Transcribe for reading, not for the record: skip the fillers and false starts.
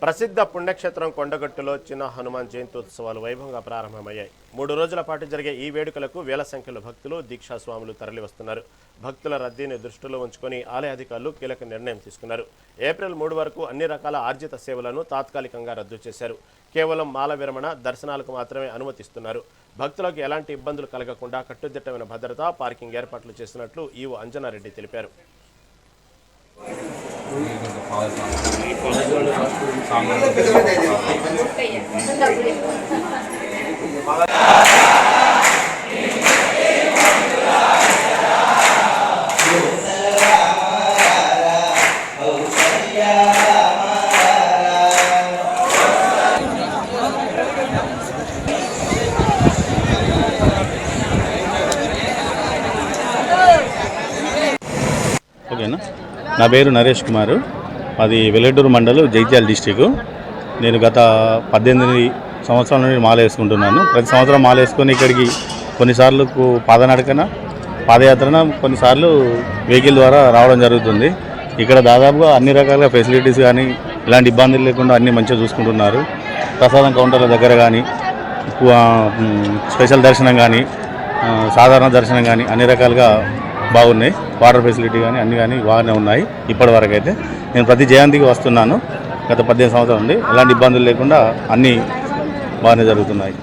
ప్రసిద్ధ పుణ్యక్షేత్రం కొండగట్టులో చిన్న హనుమాన్ జయంతి ఉత్సవాలు వైభవంగా ప్రారంభమయ్యాయి. 3 రోజుల పాటు జరిగే ఈ వేడుకలకు వేల సంఖ్యలో భక్తులు, దీక్షాస్వాములు తరలివస్తున్నారు. భక్తుల రద్దీని దృష్టిలో ఉంచుకొని ఆలయ అధికారులు కీలక నిర్ణయం తీసుకున్నారు. ఏప్రిల్ 3 వరకు అన్ని రకాల ఆర్జిత సేవలను తాత్కాలికంగా రద్దు చేశారు. కేవలం మాల విరమణ, దర్శనాలకు మాత్రమే అనుమతిస్తున్నారు. భక్తులకు ఎలాంటి ఇబ్బందులు కలగకుండా కట్టుదిట్టమైన భద్రతా, పార్కింగ్ ఏర్పాట్లు చేసినట్లు ఈవో అంజనారెడ్డి తెలిపారు. ఓకేనా. నా పేరు నరేష్ కుమార్, అది వెల్లటూరు మండలం, జగిత్యాల డిస్టిక్. నేను గత 18 సంవత్సరాల నుండి మాల వేసుకుంటున్నాను. ప్రతి సంవత్సరం మాల వేసుకొని ఇక్కడికి కొన్నిసార్లు పాదయాత్రన, కొన్నిసార్లు వెహికల్ ద్వారా రావడం జరుగుతుంది. ఇక్కడ దాదాపుగా అన్ని రకాల ఫెసిలిటీస్ కానీ ఇలాంటి ఇబ్బందులు లేకుండా అన్నీ మంచిగా చూసుకుంటున్నారు. ప్రసాదం కౌంటర్ల దగ్గర కానీ, స్పెషల్ దర్శనం కానీ, సాధారణ దర్శనం కానీ అన్ని రకాలుగా బాగున్నాయి. వాటర్ ఫెసిలిటీ కానీ అన్నీ కానీ బాగానే ఉన్నాయి. ఇప్పటి వరకు అయితే నేను ప్రతి జయంతికి వస్తున్నాను. గత 18 సంవత్సరాల నుండి ఎలాంటి ఇబ్బందులు లేకుండా అన్నీ బాగానే జరుగుతున్నాయి.